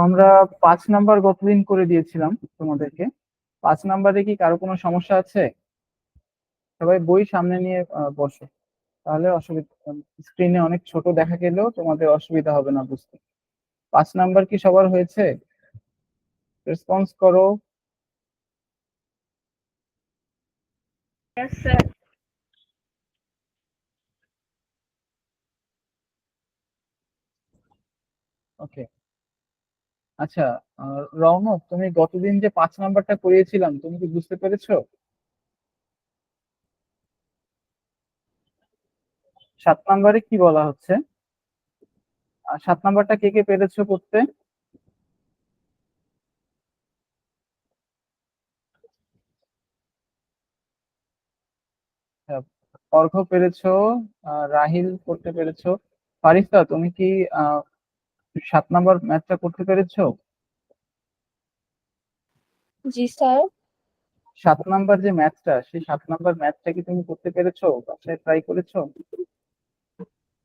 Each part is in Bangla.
আমরা 5 নাম্বার গতদিন করে দিয়েছিলাম তোমাদেরকে। 5 নাম্বারে কি কারো কোনো সমস্যা আছে? সবাই বই সামনে নিয়ে বসো, তাহলে অসুবিধা, স্ক্রিনে অনেক ছোট দেখা গেলেও তোমাদের অসুবিধা হবে না বুঝতে। 5 নাম্বার কি সবার হয়েছে? রেসপন্স করো। Yes, sir. ওকে, আচ্ছা। রৌনক, তুমি গতদিন যে 5 নাম্বারটা করিয়েছিলাম, তুমি কি বুঝতে পেরেছো? 7 নাম্বারে কি বলা হচ্ছে? আর 7 নাম্বারটা কে কে পেরেছো করতে? আচ্ছা, অর্ঘ্য পেরেছো, রাহিল করতে পেরেছো। ফারিস্তা, তুমি কি আহ 7 নাম্বার ম্যাথটা করতে পেরেছো? জি স্যার। 7 নাম্বার যে ম্যাথটা, সেই 7 নাম্বার ম্যাথটা কি তুমি করতে পেরেছো? বাসায় ট্রাই করেছো?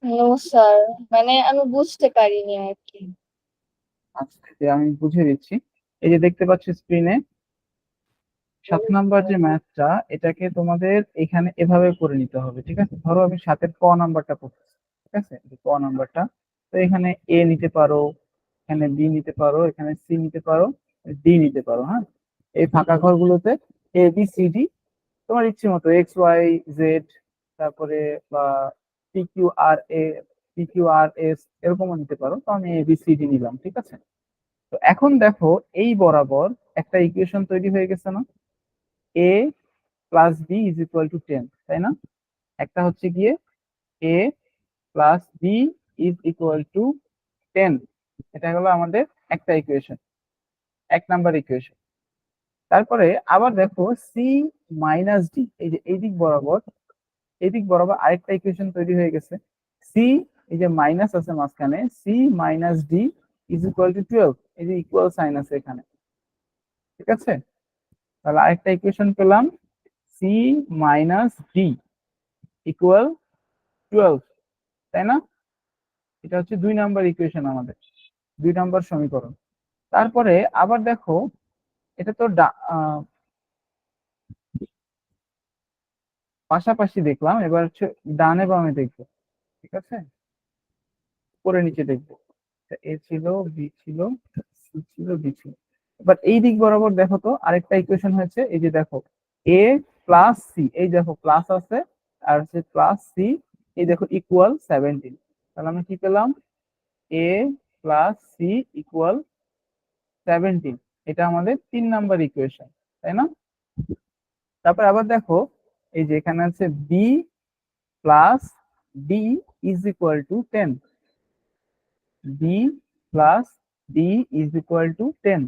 নো স্যার, মানে আমি বুঝতে পারিনি আর কি। আচ্ছা, আমি বুঝিয়ে দিচ্ছি। এই যে দেখতে পাচ্ছ স্ক্রিনে, 7 নাম্বার যে ম্যাথটা, এটাকে তোমাদের এখানে এভাবে করে নিতে হবে, ঠিক আছে? ধরো আমি 7-এর ক নাম্বারটা করতেছি, ঠিক আছে? এই ক নাম্বারটা, তো এখানে এ নিতে পারো, এখানে বি নিতে পারো, এখানে সি নিতে পারো, ডি নিতে পারো। হ্যাঁ, এই ফাঁকা ঘরগুলোতে এ বি সি ডি তোমার ইচ্ছে মতো, এক্স ওয়াই জেড, তারপরে বা পি কিউ আর এ, পি কিউ আর এস, এরকমও নিতে পারো। তো আমি এ বি সি ডি নিলাম, ঠিক আছে? তো এখন দেখো, এই বরাবর একটা ইকুয়েশন তৈরি হয়ে গেছে না? A plus B is equal to 10, তাই না? একটা হচ্ছে গিয়ে A plus B is equal to 10, এটা হলো আমাদের একটা ইকুয়েশন, 1 নাম্বার ইকুয়েশন। তারপরে আবার দেখো সি মাইনাস ডি, এই যে এই দিক বরাবর আরেকটা ইকুয়েশন তৈরি হয়ে গেছে। সি, এই যে মাইনাস আছে মাঝখানে, C minus D is equal to 12, এই যে ইকুয়াল সাইন আছে এখানে, ঠিক আছে? তাহলে আরেকটা ইকুয়েশন পেলাম, সি মাইনাস ডি ইকুয়াল 12, তাই না? এটা হচ্ছে 2 নাম্বার ইকুয়েশন আমাদের, 2 নাম্বার সমীকরণ। তারপরে আবার দেখো, এটা তো পাশাপাশি দেখলাম, এবার হচ্ছে ডানে বামে দেখবো, ঠিক আছে? উপরে নিচে দেখবো। এ ছিল, বি ছিল, সি ছিল, ডি ছিল। এবার এই দিক বরাবর দেখো তো আরেকটা ইকুয়েশন হয়েছে, এই যে দেখো এ প্লাস সি, এই দেখো প্লাস আছে, আর হচ্ছে প্লাস সি, এই দেখো ইকুয়াল 17। তাহলে আমরা কি পেলাম? এ প্লাস সি ইকুয়াল 17, এটা আমাদের 3 নাম্বার ইকুয়েশন, তাই না? তারপর আবার দেখো, এই যে এখানে আছে B plus D is equal to 10, B plus D is equal to 10।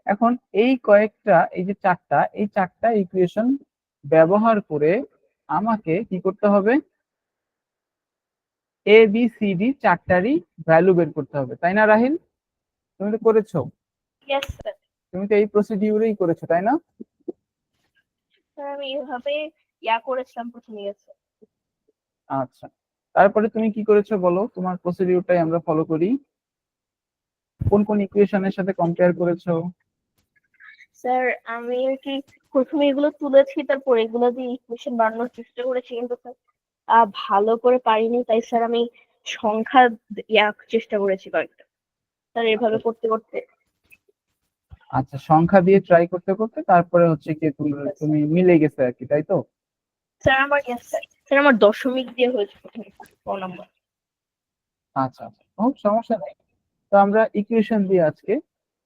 এখন এই কয়েকটা, এই যে চারটা, এই চারটা ইকুয়েশন ব্যবহার করে আমাকে কি করতে হবে? A B C D চারটারই value বের করতে হবে, তাই না রাহিল? তুমি তো করেছো, ইয়েস স্যার। তুমি তো এই প্রসিডিউরেই করেছো, তাই না? স্যার আমি এভাবে করেছিলাম প্রথমে। গেছে। আচ্ছা, তারপরে তুমি কি করেছো বলো, তোমার প্রসিডিউরটাই আমরা ফলো করি। কোন কোন ইকুয়েশনের সাথে কম্পেয়ার করেছো? স্যার আমি আর কি প্রথমে এগুলো তুলেছি, তারপর এগুলো দিয়ে ইকুয়েশন বানানোর চেষ্টা করেছি, কিন্তু স্যার ভালো করে পারিনি। তাই স্যার আমি সংখ্যা চেষ্টা করেছি কয়েকটা, স্যার এভাবে করতে করতে। আচ্ছা, সংখ্যা দিয়ে ট্রাই করতে করতে তারপরে হচ্ছে কি তুমি তুমি মিলে গেছে আর কি, তাই তো? স্যার আমার স্যার আমার দশমিক দিয়ে হয়েছে প্রথমে ক নাম্বার। আচ্ছা আচ্ছা, কোনো সমস্যা নেই। তো আমরা ইকুয়েশন দিয়ে আজকে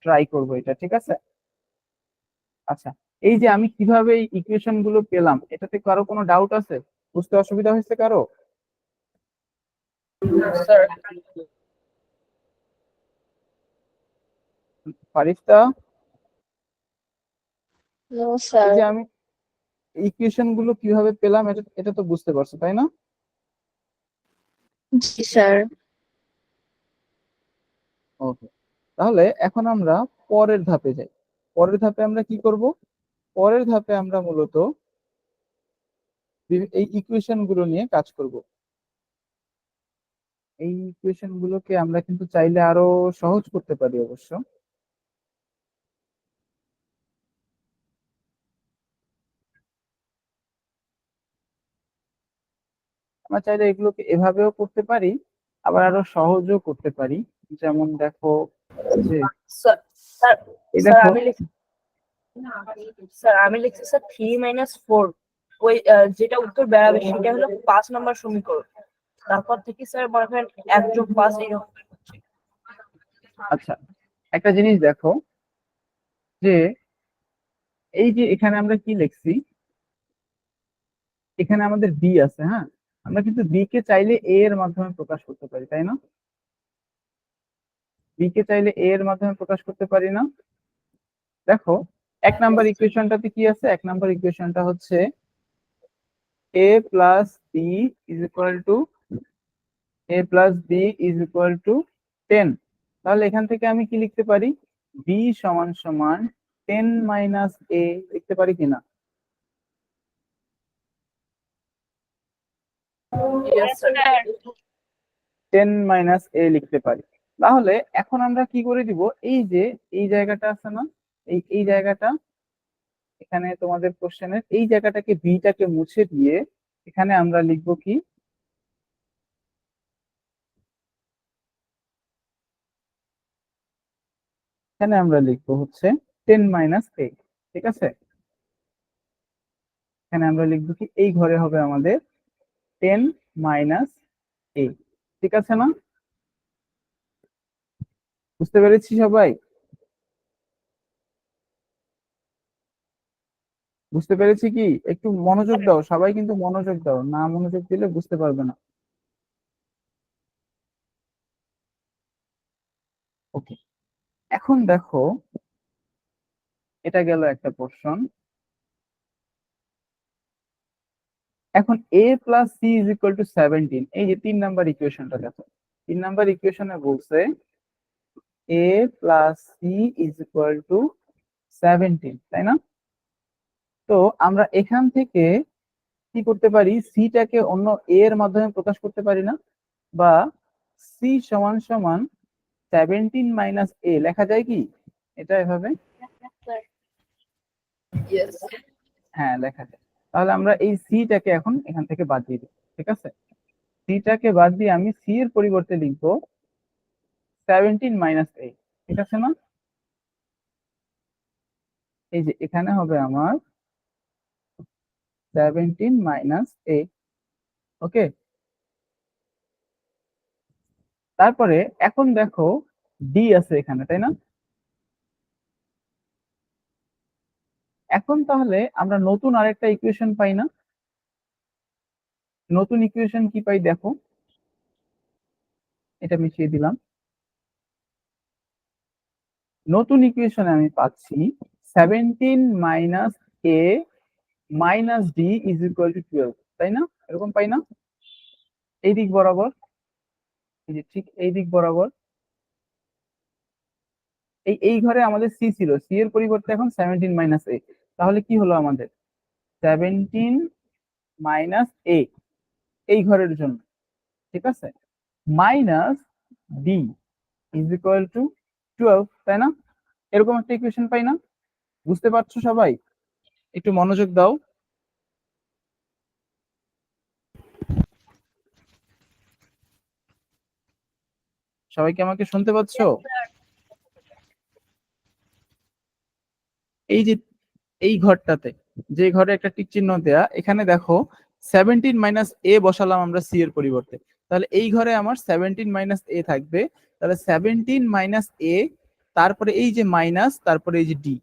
ট্রাই করব এটা, ঠিক আছে? আচ্ছা, এই যে আমি কিভাবে এই ইকুয়েশন গুলো পেলাম, এটাতে কারো কোনো ডাউট আছে? বুঝতে অসুবিধা হয়েছে কারো? স্যার ফারিস্তা, নো এই স্যার। যে আমি ইকুয়েশন গুলো কিভাবে পেলাম, এটা এটা তো বুঝতে পারছো, তাই না? জি স্যার। ওকে, তাহলে এখন আমরা পরের ধাপে যাই। পরের ধাপে আমরা কি করব? পরের ধাপে আমরা মূলত এই ইকুয়েশন গুলো নিয়ে কাজ করব। এই ইকুয়েশন গুলোকে আমরা কিন্তু চাইলে আরো সহজ করতে পারি অবশ্য। আমরা চাইলে এগুলোকে এভাবেও করতে পারি, আবার আরো সহজও করতে পারি। যেমন দেখো যে স্যার স্যার এই স্যার দেখো, আমি লিখছি স্যার 3 - 4, ওই যেটা উত্তর বেরাবে সেটা হলো 5 নম্বর সমীকরণ। তারপর থেকে স্যার মনে করেন 1+5 এইরকম হচ্ছে। আচ্ছা একটা জিনিস দেখো যে এই যে এখানে আমরা কি লিখছি, এখানে আমাদের বি আছে, হ্যাঁ, আমরা কিন্তু বি কে চাইলে এ এর মাধ্যমে প্রকাশ করতে পারি, তাই না? বি কে চাইলে এ এর মাধ্যমে প্রকাশ করতে পারি না? দেখো 1 নাম্বার ইকুয়েশনটাতে কি আছে, 1 নাম্বার ইকুয়েশনটা হচ্ছে A plus B is equal to a+b = 10। তাহলে এখান থেকে আমি কি লিখতে পারি, বি সমান সমান 10 - a লিখতে পারি কিনা? Yes, sir. 10 - a লিখতে পারি। তাহলে এখন আমরা কি করে দিব, এই যে এই জায়গাটা আছে না, এই জায়গাটা, এখানে তোমাদের কোশ্চেনের এই জায়গাটাকে বিটাকে মুছে দিয়ে এখানে আমরা লিখবো কি, এখানে আমরা লিখবো হচ্ছে 10 - a। ঠিক আছে, এখানে আমরা লিখবো কি, এই ঘরে হবে আমাদের 10 - a। ঠিক আছে না? বুঝতে পেরেছি সবাই? বুঝতে পেরেছি কি? একটু মনোযোগ দাও, সবাই কিন্তু মনোযোগ দাও, না মনোযোগ দিলে বুঝতে পারবে না। ওকে, এখন দেখো এটা গেল একটা পোর্শন। এখন a+c = 17, এই যে 3 নাম্বার ইকুয়েশনটা দেখো, 3 নাম্বার ইকুয়েশনে বলছে a+c = 17, তাই না? তো আমরা এখান থেকে কি করতে পারি, সিটাকে অন্য এ এর মাধ্যমে প্রকাশ করতে পারি না? বা সি সমান সমান 17 - a লেখা যায় কি এটা এভাবে? Yes. হ্যাঁ লেখা যায়। তাহলে আমরা এই সিটাকে এখন এখান থেকে বাদ দিয়ে দিই। ঠিক আছে, সিটাকে বাদ দিয়ে আমি সি এর পরিবর্তে লিখবো 17 - a। ঠিক আছে না? এই যে এখানে হবে আমার 17 - a। ওকে, তারপরে এখন দেখো ডি আছে এখানে, তাই না? এখন তাহলে আমরা নতুন আরেকটা ইকুয়েশন পাই না? নতুন ইকুয়েশন কি পাই দেখো, এটা মিশিয়ে দিলাম। নতুন ইকুয়েশনে আমি পাচ্ছি 17 - a - d = 12, তাই না? এরকম পাই না? এই দিক বরাবর, এই যে ঠিক এই দিক বরাবর, এই ঘরে আমাদের সি ছিল, সি এর পরিবর্তে এখন 17 - a। তাহলে কি হলো আমাদের 17 - a এই ঘরের জন্য। ঠিক আছে, মাইনাস ডি = 12, তাই না? এরকম একটা ইকুয়েশন পাই না? বুঝতে পারছো সবাই? একটু মনোযোগ দাও। সবাই কি আমাকে শুনতে পাচ্ছ? এই যে এই ঘরটাতে, যে ঘরে একটা টিক চিহ্ন দেয়া, এখানে দেখো 17 - a বসালাম আমরা সি এর পরিবর্তে। তাহলে এই ঘরে আমার 17 - a থাকবে। তাহলে 17 - a, তারপরে এই যে মাইনাস, তারপরে এই যে ডি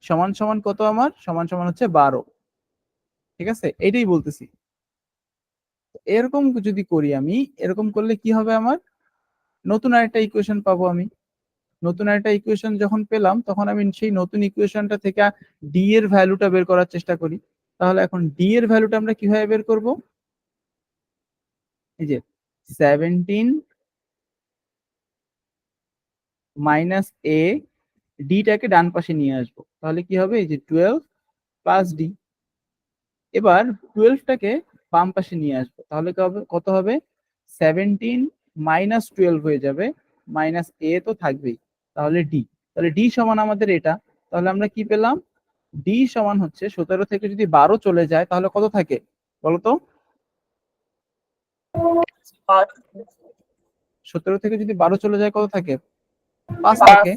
সমান সমান কত, আমার সমান সমান হচ্ছে 12। ঠিক আছে, এইটাই বলতেছি। এরকম যদি করি আমি, এরকম করলে কি হবে, আমার নতুন আরেকটা ইকুয়েশন পাবো আমি। নতুন একটা ইকুয়েশন যখন পেলাম, তখন আমি সেই নতুন ইকুয়েশনটা থেকে ডি এর ভ্যালুটা বের করার চেষ্টা করি। তাহলে এখন ডি এর ভ্যালুটা আমরা কিভাবে বের করব, এই যে 17 - a, ডিটাকে ডান পাশে নিয়ে আসবো, তাহলে কি হবে, এই যে 12 + ডি। এবার 12টাকে বাম পাশে নিয়ে আসবো, তাহলে কত হবে, 17 - 12 হয়ে যাবে, মাইনাস এ তো থাকবেই, তাহলে ডি। তাহলে ডি সমান আমাদের এটা। তাহলে আমরা কি পেলাম, ডি সমান হচ্ছে 17 থেকে যদি 12 চলে যায় তাহলে কত থাকে বলতো? 17 থেকে যদি 12 চলে যায় কত থাকে? 5 থাকে।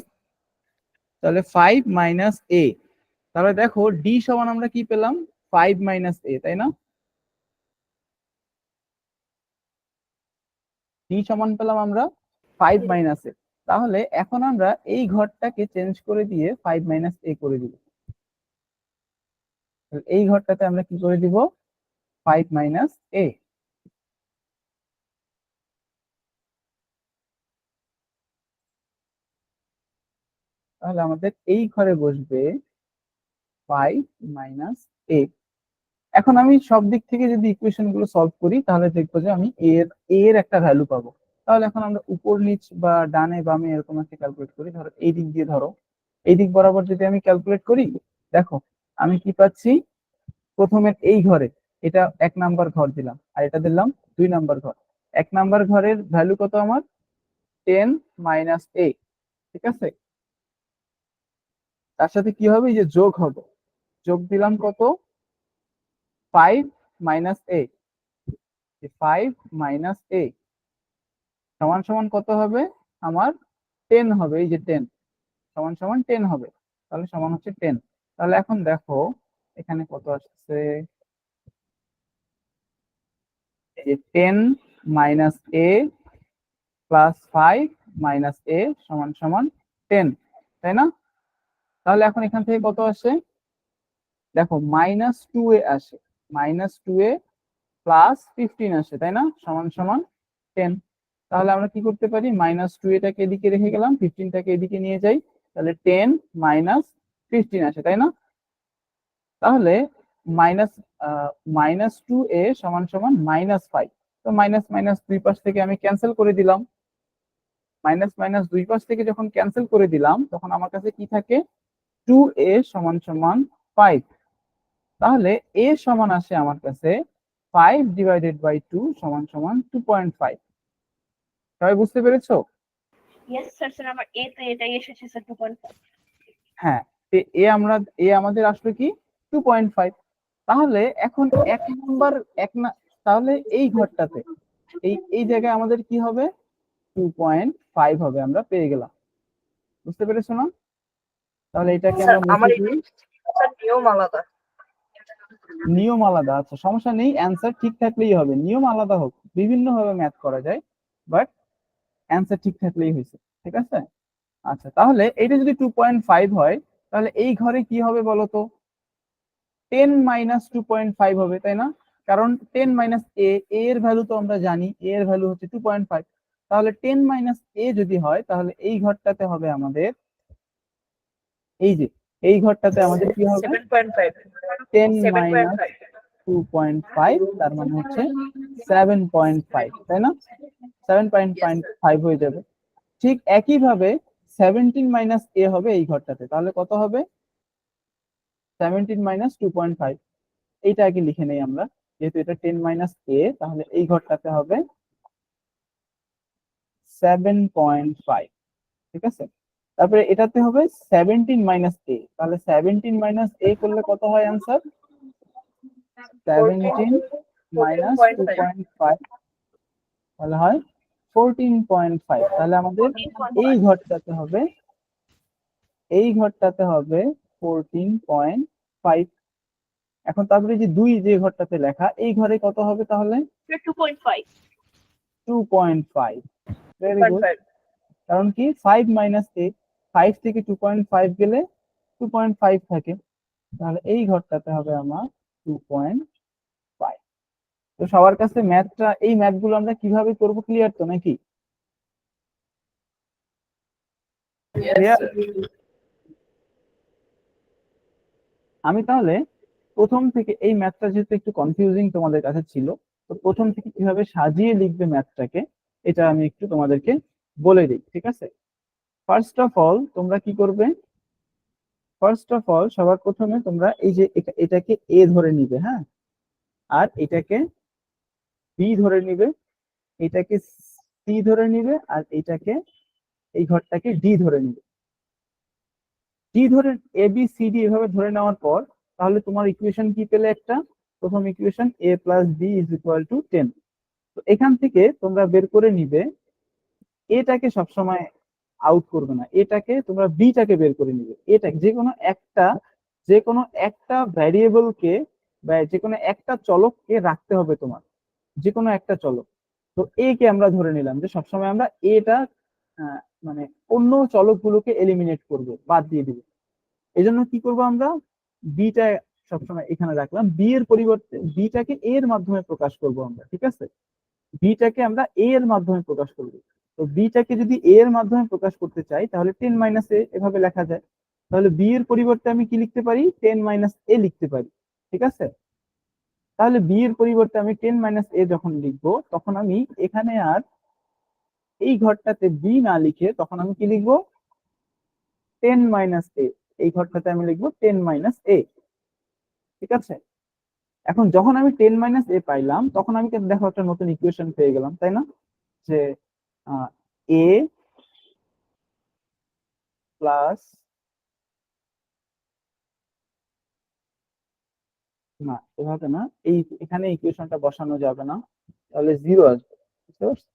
তাহলে 5 মাইনাস a, তাহলে দেখো d সমান আমরা কি পেলাম? 5 মাইনাস a, তাই না? d সমান পেলাম আমরা 5 মাইনাস a। তাহলে এখন আমরা এই ঘরটাকে চেঞ্জ করে দিয়ে 5 মাইনাস a করে দিব। এই ঘরটাতে আমরা কি করে দিব? 5 মাইনাস a। তাহলে আমাদের এই ঘরে বসবে 5 মাইনাস a। এখন আমি সব দিক থেকে যদি ইকুয়েশন গুলো সলভ করি তাহলে দেখবো যে আমি এর একটা ভ্যালু পাবো। তাহলে এখন আমরা উপর নিচ বা ডানে বামে এরকম একটা ক্যালকুলেট করি। ধরো এই দিক দিয়ে, ধরো এই দিক বরাবর যদি আমি ক্যালকুলেট করি, দেখো আমি কি পাচ্ছি? প্রথমে এই ঘরে এটা 1 নাম্বার ঘর দিলাম, আর এটা দিলাম 2 নাম্বার ঘর। 1 নাম্বার ঘরের ভ্যালু কত আমার? 10 মাইনাস a, ঠিক আছে? তার সাথে কি হবে? এই যে যোগ হবে, যোগ দিলাম কত? 5 মাইনাস a। 5 মাইনাস a সমান সমান কত হবে আমার? 10 হবে। এই যে 10 সমান সমান 10 হবে, তাহলে সমান হচ্ছে 10। তাহলে এখন দেখো এখানে কত আসছে? এই যে 10 minus a plus 5 minus a সমান সমান 10, তাই না? তাহলে এখন এখান থেকে কত আসে? দেখো -2a আসে, -2a প্লাস 15 আসে, তাই না? সমান সমান 10। তাহলে আমরা কি করতে পারি? -2a-টাকে এদিকে রেখে গেলাম, 15টাকে এদিকে নিয়ে যাই, তাহলে 10 মাইনাস 15 আসে, তাই না? তাহলে মাইনাস -2a সমান সমান -5। তো মাইনাস মাইনাস দুই পাশ থেকে আমি ক্যান্সেল করে দিলাম। মাইনাস মাইনাস দুই পাশ থেকে যখন ক্যান্সেল করে দিলাম তখন আমার কাছে কি থাকে? 2a সমান সমান 5। তাহলে a সমান আসে আমার কাছে 5 ডিভাইডেড বাই 2 সমান সমান 2.5। সবাই বুঝতে পেরেছো? ইয়েস স্যার, স্যার আমার এ তে এটাই এসেছে স্যার 2.5। হ্যাঁ, এ আমাদের আসলো কি? 2.5। তাহলে এখন এক নাম্বার এক না, তাহলে এই ঘরটাতে এই জায়গায় আমাদের কি হবে? 2.5 হবে, আমরা পেয়ে গেলাম। বুঝতে পেরেছো না? তাহলে এটাকে আমরা মুছে দিই। নিয়ম আলাদা। নিয়ম আলাদা, আচ্ছা সমস্যা নেই, অ্যান্সার ঠিক থাকলেই হবে। নিয়ম আলাদা হোক, বিভিন্ন ভাবে ম্যাথ করা যায়, বাট অ্যান্সার ঠিক থাকলেই হয়েছে, ঠিক আছে? আচ্ছা, তাহলে এটা যদি 2.5 হয় তাহলে এই ঘরে কি হবে বলো তো? 10 মাইনাস 2.5 হবে, তাই না? কারণ 10 মাইনাস এ, এর ভ্যালু তো আমরা জানি, এর ভ্যালু হচ্ছে 2.5। তাহলে 10 মাইনাস এ যদি হয় তাহলে এই ঘরটাতে হবে আমাদের, এই যে এই ঘরটাতে আমাদের কি হবে? 10 মাইনাস 2.5, তার মানে হচ্ছে 7.5, তাই না? 7.5 হয়ে যাবে। ঠিক একইভাবে 17 মাইনাস এ হবে এই ঘরটাতে, তাহলে কত হবে? 17 মাইনাস 2.5। এইটা আগে লিখে নেই আমরা, যেহেতু এটা 10 মাইনাস এ, তাহলে এই ঘরটাতে হবে 7.5, ঠিক আছে? তারপরে এটাতে হবে 17 মাইনাস এ, তাহলে 17 মাইনাস এ করলে কত হয় অ্যান্সার? 17 মাইনাস 2.5, তাহলে হয় 14.5। তাহলে আমাদের এই ঘরটাতে হবে, এই ঘরটাতে হবে 14.5। এখন তারপরে যে দুই যে ঘরটাতে লেখা, এই ঘরে কত হবে তাহলে? 2.5। 2.5। Very good. কারণ কি 5 মাইনাস এ, 5 থেকে 2.5 গেলে 2.5 থাকে, তাহলে এই ঘরটাতে হবে আমার 2.5। তো সবার কাছে ম্যাথটা, এই ম্যাথগুলো আমরা কিভাবে করব ক্লিয়ার তো নাকি? ক্লিয়ার? আমি তাহলে প্রথম থেকে এই ম্যাথটা যেহেতু একটু কনফিউজিং তোমাদের কাছে ছিল, তো প্রথম থেকে কিভাবে সাজিয়ে লিখবে ম্যাথটাকে এটা আমি একটু তোমাদেরকে বলে দিই, ঠিক আছে? ফার্স্ট অফ অল তোমরা কি করবে? ফার্স্ট অফ অল সবার প্রথমে তোমরা এই যে এটাকে এ ধরে নিবে, হ্যাঁ, আর এটাকে বি ধরে নিবে, এটাকে সি ধরে নিবে, আর এটাকে, এই ঘরটাকে ডি ধরে নিবে। ডি ধরে, এ বি সি ডি এভাবে ধরে নেওয়ার পর তাহলে তোমার ইকুয়েশন কি পেলে? একটা প্রথম equation, a plus B is equal to 10। তো তো এখান থেকে তোমরা বের করে নিবে, এটাকে সবসময় আউট করবে না, এটাকে তোমরা বিটাকে বের করে নিবে। এটা যে কোনো একটা ভ্যারিয়েবলকে বা যে কোনো একটা চলককে রাখতে হবে তোমার, যে কোনো একটা চলক। তো এ কে আমরা ধরে নিলাম যে সবসময় আমরা এটা আহ, মানে অন্য চলকগুলোকে এলিমিনেট করব, বাদ দিয়ে দিব। এই জন্য কি করব আমরা, বিটা সবসময় এখানে রাখলাম, বি এর পরিবর্তে বিটাকে এ এর মাধ্যমে প্রকাশ করব আমরা, ঠিক আছে। বিটাকে আমরা এ এর মাধ্যমে প্রকাশ করব। তো বিটাকে যদি এ এর মাধ্যমে প্রকাশ করতে চাই তাহলে 10 - a এভাবে লেখা যায়। তাহলে বি এর পরিবর্তে আমি কি লিখতে পারি, 10 - a লিখতে পারি, ঠিক আছে। তাহলে বি এর পরিবর্তে আমি 10 - a যখন লিখবো, তখন আমি এখানে আর এই ঘরটাতে বি না লিখে তখন আমি কি লিখবো, 10 - a। এই ঘরটাতে আমি লিখবো 10 - a, ঠিক আছে। এখন যখন আমি 10 - a পাইলাম, তখন আমি কিন্তু দেখো একটা নতুন ইকুয়েশন পেয়ে গেলাম, তাই না? যে এ প্লাস, না এভাবে না, এখানে ইকুয়েশনটা বসানো যাবে না, তাহলে 0 আসবে, বুঝতে পারছো?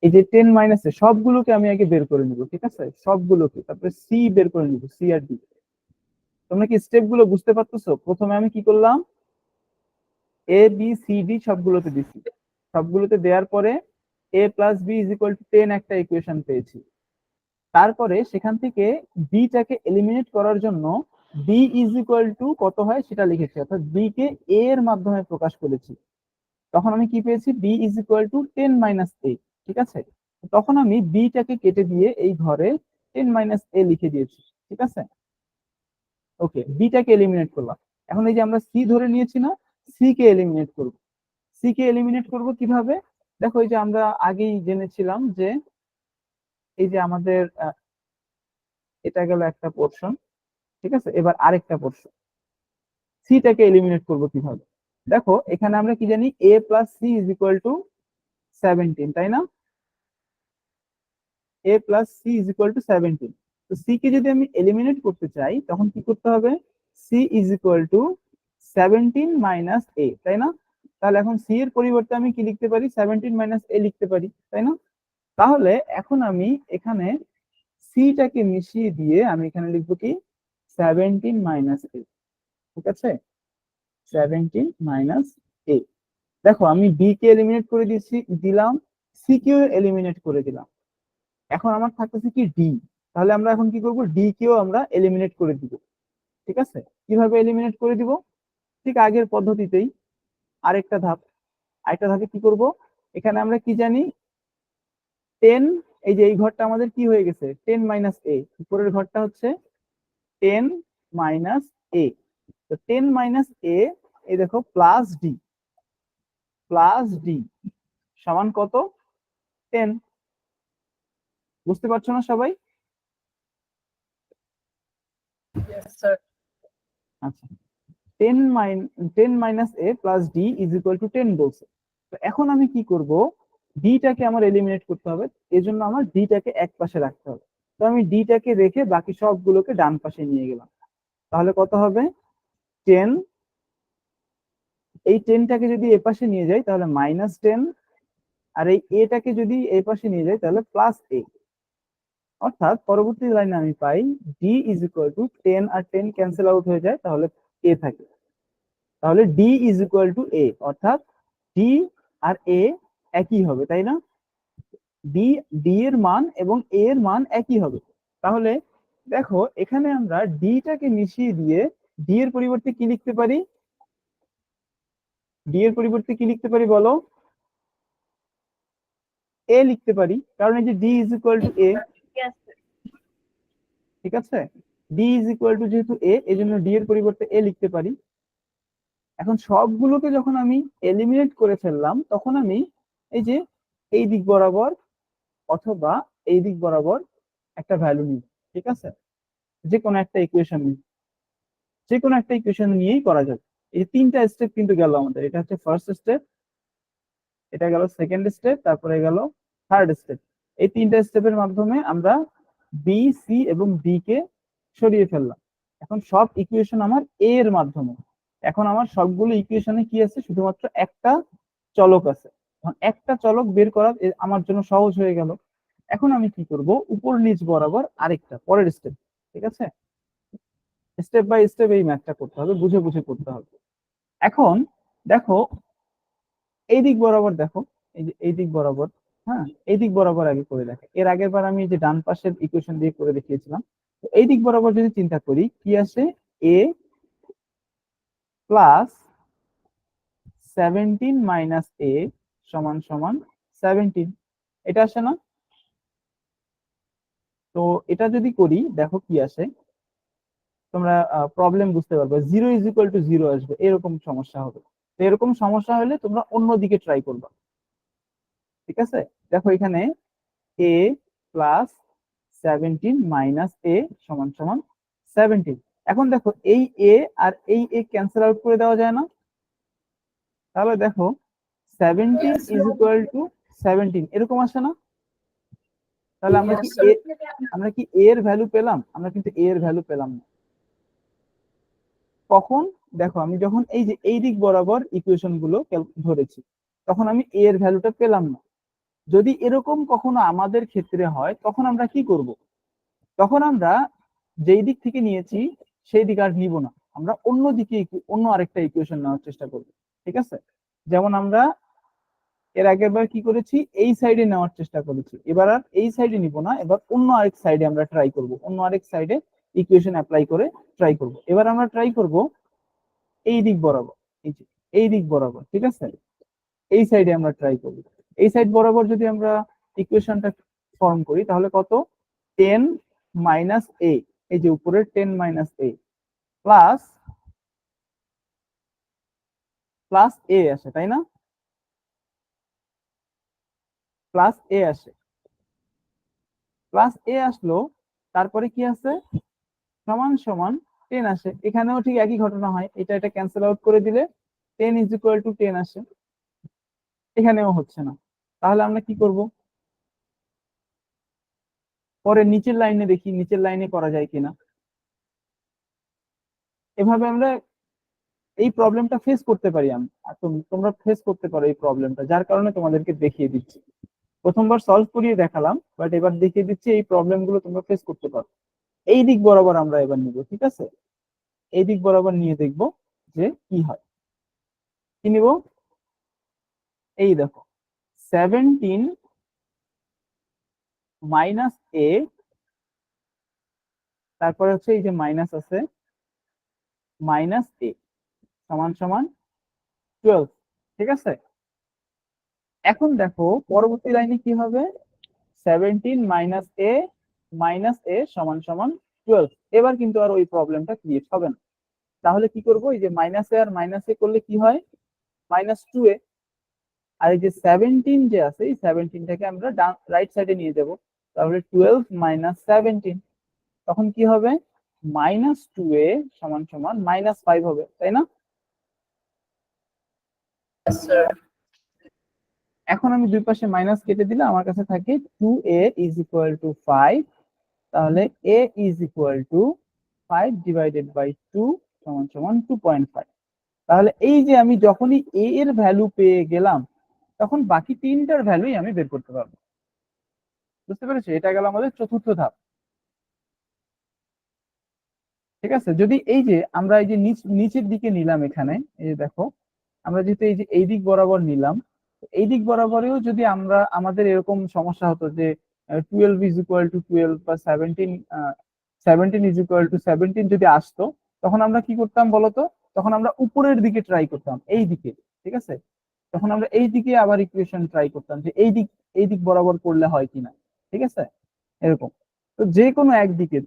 এই যে 10 - a সবগুলোকে আমি আগে বের করে নিব, ঠিক আছে, সবগুলোকে, তারপরে সি বের করে নিব, সি আর ডি। তোমরা কি স্টেপ গুলো বুঝতে পারতেছো? প্রথমে আমি কি করলাম, এ বি সি ডি সবগুলোতে দিছি, সবগুলোতে দেওয়ার পরে A plus B is equal to 10 একটা ইকুয়েশন পেয়েছি। তারপরে সেখান থেকে বিটাকে এলিমিনেট করার জন্য বি ইজ ইকুয়াল টু কত হয় সেটা লিখেছি, অর্থাৎ বি কে এ এর মাধ্যমে প্রকাশ করেছি। তখন আমি কি পেয়েছি, B is equal to 10 - a, ঠিক আছে। তখন আমি বিটাকে কেটে দিয়ে এই ঘরে 10 - a লিখে দিয়েছি, ঠিক আছে। ওকে, বিটাকে এলিমিনেট করলাম। এখন এই যে আমরা সি ধরে নিয়েছি না, সি কে এলিমিনেট করব। সি কে এলিমিনেট করব কিভাবে, দেখো এই যে আমরা আগেই জেনেছিলাম যে এই যে আমাদের এটা গেল একটা পোর্শন, ঠিক আছে। এবার আরেকটা পোর্শন, সিটাকে এলিমিনেট করব কিভাবে, দেখো এখানে আমরা কি জানি, A plus C is equal to 17, তাই না? A plus C is equal to 17। তো সি কে যদি আমি এলিমিনেট করতে চাই তখন কি করতে হবে, C is equal to 17 - a, তাই না? তাহলে এখন সি এর পরিবর্তে আমি কি লিখতে পারি, 17 - a লিখতে পারি, তাই না? তাহলে এখন আমি এখানে সিটাকে মিশিয়ে দিয়ে আমি এখানে লিখবো কি, 17 - a, ঠিক আছে, 17 - a। দেখো আমি বি কে এলিমিনেট করে দিলাম, সি কেও এলিমিনেট করে দিলাম। এখন আমার থাকতেছে কি, ডি। তাহলে আমরা এখন কি করব, ডি কেও আমরা এলিমিনেট করে দিব, ঠিক আছে। কিভাবে এলিমিনেট করে দিব, ঠিক আগের পদ্ধতিতেই, আরেকটা ধাপ। আরেকটা ধাপে কি করব, এখানে আমরা কি জানি, 10, এই যে এই ঘরটা আমাদের কি হয়ে গেছে, 10 - a, উপরের ঘরটা হচ্ছে 10 - a। তো 10 - a, এই দেখো প্লাস ডি, প্লাস ডি সমান কত, 10। বুঝতে পারছো না সবাই? আচ্ছা, 10 - a plus D is equal to 10 বলছে। তো এখন আমি কি করব, ডিটাকে আমার এলিমিনেট করতে হবে, এজন্য আমার ডিটাকে এক পাশে রাখতে হবে। তো আমি ডিটাকে রেখে বাকি সবগুলোকে ডান পাশে নিয়ে গেলাম। তাহলে কত হবে, 10, এই 10টাকে যদি এ পাশে নিয়ে যাই তাহলে -10, আর এই এটাকে যদি এই পাশে নিয়ে যাই তাহলে +a। অর্থাৎ পরবর্তী লাইনে আমি পাই ডি ইজ ইকুয়াল টু 10 আর 10 ক্যান্সেল আউট হয়ে যায়, তাহলে এ থাকে। তাহলে D is equal to A, অর্থাৎ ডি আর এ একই হবে, তাই না? ডি ডি এর মান এবং এ এর মান একই হবে। তাহলে দেখো এখানে আমরা ডিটাকে মিশিয়ে দিয়ে ডি এর পরিবর্তে কি লিখতে পারি, ডি এর পরিবর্তে কি লিখতে পারি বলো, এ লিখতে পারি, কারণ এই যে D is equal to A, Yes, ঠিক আছে। ডি ইজ ইকুয়াল টু যেহেতু এ, এই জন্য ডি এর পরিবর্তে এ লিখতে পারি। এখন সবগুলোকে যখন আমি এলিমিনেট করে ফেললাম তখন আমি এই যে এই দিক বরাবর অথবা এই দিক বরাবর একটা ভ্যালু নিব, ঠিক আছে। যে কোনো একটা ইকুয়েশন নিই, যে কোনো একটা ইকুয়েশন নিয়েই করা যাবে। এই তিনটা স্টেপ কিন্তু গেল আমাদের, এটা হচ্ছে ফার্স্ট স্টেপ, এটা গেল সেকেন্ড স্টেপ, তারপরে গেল থার্ড স্টেপ। এই তিনটা স্টেপের মাধ্যমে আমরা বি সি এবং ডি কে সরিয়ে ফেললাম। এখন সব ইকুয়েশন আমার এ এর মাধ্যমে। এখন আমার সবগুলো ইকুয়েশনে কি আছে, শুধুমাত্র একটা চলক আছে, এখন একটা চলক বের করা আমার জন্য সহজ হয়ে গেল। এখন আমি কি করব, উপর নিচ বরাবর আরেকটা পরের স্টেপ। ঠিক আছে, স্টেপ বাই স্টেপ এই ম্যাথটা করতে হবে, বুঝে বুঝে করতে হবে। এখন দেখো এই দিক বরাবর, দেখো এই যে এই দিক বরাবর, হ্যাঁ এই দিক বরাবর আগে করে দেখো। এর আগের বার আমি এই যে ডান পাশের ইকুয়েশন দিয়ে করে দেখিয়েছিলাম। তো এই দিক বরাবর যদি চিন্তা করি, কি আসে, এ প্লাস 17 মাইনাস এ সমান সমান 17, এটা আসে না? তো এটা যদি করি দেখো কি আসে, তোমরা প্রবলেম বুঝতে পারবে, 0 = 0 আসবে, এরকম সমস্যা হবে। তো এরকম সমস্যা হলে তোমরা অন্য দিকে ট্রাই করবা। ঠিক আছে, দেখো এখানে এ প্লাস 17 মাইনাস এ সমান সমান 17। এখন দেখো এই এ আর এই এ ক্যান্সেল আউট করে দেওয়া যায় না? তাহলে দেখো 17 = 17 এরকম আসে না? তাহলে আমরা কি এ এর ভ্যালু পেলাম? আমরা কিন্তু এ এর ভ্যালু পেলাম না। কখন? দেখো আমি যখন এই যে এই দিক বরাবর ইকুয়েশন গুলো ধরেছি, তখন আমি এ এর ভ্যালুটা পেলাম না। যদি এরকম কখনো আমাদের ক্ষেত্রে হয়, তখন আমরা কি করব? তখন আমরা যেই দিক থেকে নিয়েছি সেই দিক আর নিব না, আমরা অন্য দিকে অন্য আরেকটা ইকুয়েশন নেওয়ার চেষ্টা করব। ঠিক আছে, যেমন আমরা এর আগের বার কি করেছি, এই সাইডে নেওয়ার চেষ্টা করেছি, এবার আর এই সাইডে নিব না, এবার অন্য আরেক সাইডে আমরা ট্রাই করব, অন্য আরেক সাইডে ইকুয়েশন অ্যাপ্লাই করে ট্রাই করব। এবার আমরা ট্রাই করব এই দিক বরাবর, এই যে এই দিক বরাবর। ঠিক আছে, এই সাইডে আমরা ট্রাই করব। এই সাইড বরাবর যদি আমরা ইকুয়েশনটা ফর্ম করি, তাহলে কত, 10 মাইনাস এ, এই যে উপরের 10 মাইনাস এ প্লাস প্লাস এ আসে, তাই না? প্লাস এ আসে, প্লাস এ আসলো, তারপরে কি আছে, সমান সমান 10 আসে। এখানেও ঠিক একই ঘটনা হয়, এটা এটা ক্যান্সেল আউট করে দিলে 10 = 10 আসে, এখানেও হচ্ছে না। তাহলে আমরা কি করব, পরে নিচের লাইনে দেখি, নিচের লাইনে করা যায় কিনা। এভাবে আমরা এই প্রবলেমটা ফেস করতে পারি, আমি আর তোমরা ফেস করতে পারো এই প্রবলেমটা, যার কারণে তোমাদেরকে দেখিয়ে দিচ্ছি। প্রথমবার সলভ করিয়ে দেখালাম, বাট এবার দেখিয়ে দিচ্ছি এই প্রবলেম গুলো তোমরা ফেস করতে পারো। এই দিক বরাবর আমরা এবার নিব। ঠিক আছে, এই দিক বরাবর নিয়ে দেখব যে কি হয়। কি নিব, এই দেখো 17 মাইনাস এ, তারপরে হচ্ছে এই যে মাইনাস আছে, মাইনাস এ সমান সমান 12। ঠিক আছে, এখন দেখো পরবর্তী লাইনে কি হবে, 17 মাইনাস এ সমান সমান 12। এবার কিন্তু আর ওই প্রবলেমটা ক্রিয়েট হবে না। তাহলে কি করব, এই যে মাইনাস এ আর মাইনাস এ করলে কি হয়, -2a। আর এই যে 17 যে আছে, এই 17টাকে আমরা রাইট সাইডে নিয়ে যাব, তাহলে 12 মাইনাস 17, তখন কি হবে, -2a সমান সমান -5 হবে, তাই না? এখন আমি দুই পাশে মাইনাস কেটে দিলে আমার কাছে থাকে 2a = 5। তাহলে a = 5 ডিভাইডেড বাই 2 সমান সমান 2.5। তাহলে এই যে আমি যখনই a এর ভ্যালু পেয়ে গেলাম, তখন বাকি তিনটার ভ্যালুই আমি বের করতে পারবো। বুঝতে পেরেছি, এটা গেল আমাদের চতুর্থ ধাপ। ঠিক আছে, যদি এই যে আমরা এই যে নিচের দিকে নিলাম, এখানে এই যে দেখো, আমরা যেহেতু এই যে এই দিক বরাবর নিলাম, এই দিক বরাবরেও যদি আমরা আমাদের এরকম সমস্যা হতো যে 12 = 12 বা 17 যদি আসতো, তখন আমরা কি করতাম বলতো, তখন আমরা উপরের দিকে ট্রাই করতাম, এই দিকে। ঠিক আছে, তখন আমরা এই দিকে আবার ইকুয়েশন ট্রাই করতাম যে এই দিক বরাবর করলে হয় কিনা। ঠিক আছে, এরকম। তো যে কোনো একদিকে,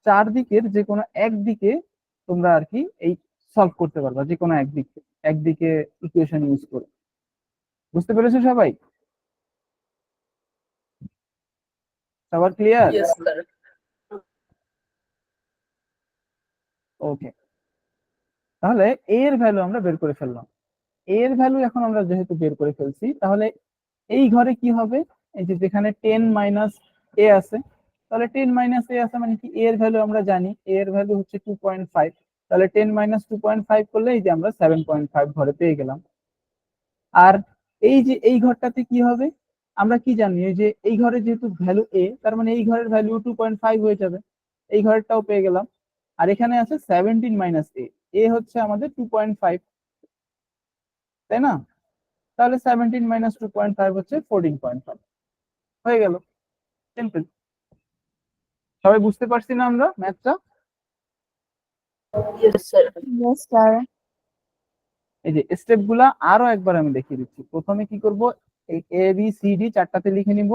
চার দিকের যে কোনো একদিকে তোমরা আর কি এই সলভ করতে পারবা, যে কোনো একদিকে একদিকে ইকুয়েশন ইউজ করে। বুঝতে পেরেছো সবাই? সবার ক্লিয়ার? ওকে, তাহলে এ এর ভ্যালু আমরা বের করে ফেললাম। এ এর ভ্যালু এখন আমরা যেহেতু বের করে ফেলছি, তাহলে এই ঘরে কি হবে, এই যে যেখানে 10 মাইনাস এ আছে, তাহলে 10 মাইনাস এ আছে মানে কি, এ এর ভ্যালু আমরা জানি, এ এর ভ্যালু হচ্ছে 2.5। তাহলে 10 - 2.5 করলে এই যে আমরা 7.5 ঘরে পেয়ে গেলাম। আর এই যে এই ঘরটাতে কি হবে, আমরা কি জানি এই যে এই ঘরে যেহেতু ভ্যালু এ, তার মানে এই ঘরের ভ্যালু 2.5 হয়ে যাবে, এই ঘরেরটাও পেয়ে গেলাম। আর এখানে আছে 17 মাইনাস এ, এ হচ্ছে আমাদের 2.5, তাই না? তাহলে 17 মাইনাস 2.5 হচ্ছে 14.5, হয়ে গেল, সিম্পল। সবাই বুঝতে পারছি না আমরা ম্যাথটা? Yes sir. Yes sir. এই যে স্টেপ গুলা আরো একবার আমি দেখিয়ে দিচ্ছি। প্রথমে কি করব, এই এ বি সি ডি চারটাতে লিখে নিব,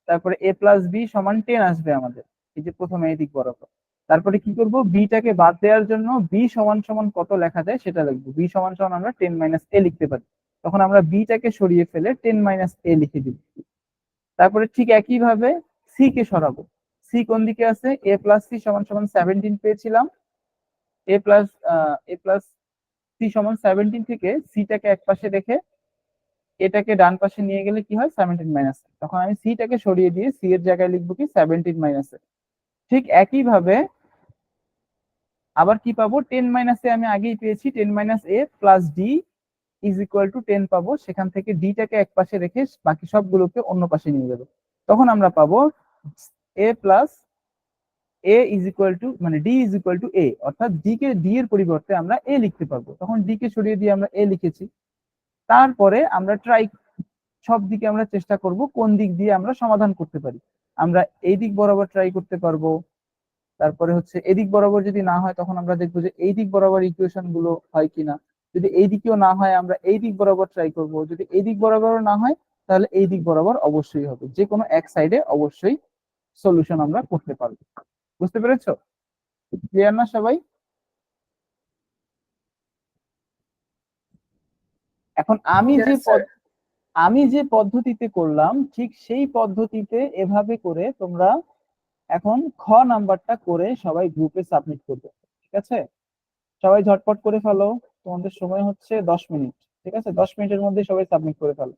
তারপরে এ প্লাস বি সমান 10 আসবে আমাদের, এই যে প্রথমে এই দিক বরাবর। তারপরে কি করব, বিটাকে বাদ দেওয়ার জন্য বি সমান সমান কত লেখা যায় সেটা লিখবো, বি সমান সমান আমরা 10 মাইনাস এ লিখতে পারি, তখন আমরা বিটাকে সরিয়ে ফেলে 10 মাইনাস এ লিখে দিব। তারপরে ঠিক একই ভাবে সি কে সরাবো, সি কোন দিকে আছে, এ প্লাস সি সমান সমান 17 পেয়েছিলাম, এ প্লাস এ প্লাস সি সমান 17 থেকে সিটাকে এক পাশে রেখে এটাকে ডান পাশে নিয়ে গেলে কি হয় 17 মাইনাস, তখন আমি সিটাকে সরিয়ে দিয়ে সি এর জায়গায় লিখবো কি 17 মাইনাস। ঠিক একই ভাবে আবার কি পাবো, 10 মাইনাস এ আমি আগেই পেয়েছি, 10 minus A plus D is equal to 10 পাবো, সেখান থেকে ডিটাকে এক পাশে রেখে বাকি সবগুলোকে অন্য পাশে নিয়ে যাবো, তখন আমরা পাবো A plus A is equal to মানে D is equal to A, অর্থাৎ ডি এর পরিবর্তে আমরা এ লিখতে পারবো, তখন ডি কে সরিয়ে দিয়ে আমরা এ লিখেছি। তারপরে আমরা ট্রাই, সব দিকে আমরা চেষ্টা করব কোন দিক দিয়ে আমরা সমাধান করতে পারি। আমরা এই দিক বরাবর ট্রাই করতে পারবো, তারপরে হচ্ছে এদিক বরাবর যদি না হয় তখন আমরা দেখবো যে এই দিক বরাবর ইকুয়েশন গুলো হয় কিনা, যদি এই দিকেও না হয় আমরা এই দিক বরাবর ট্রাই করব, যদি এই দিক বরাবর না হয় তাহলে এই দিক বরাবর অবশ্যই হবে, যে কোনো এক সাইডে অবশ্যই সলিউশন আমরা করতে পারবো। বুঝতে পেরেছো? ক্লিয়ার না সবাই? এখন আমি যে পদ্ধতিতে করলাম ঠিক সেই পদ্ধতিতে এভাবে করে তোমরা এখন খ নাম্বারটা করে সবাই গ্রুপে সাবমিট করবে, ঠিক আছে? সবাই ঝটপট করে ফেলো, তোমাদের সময় হচ্ছে 10 মিনিট, ঠিক আছে? 10 মিনিটের মধ্যে সবাই সাবমিট করে ফেলো।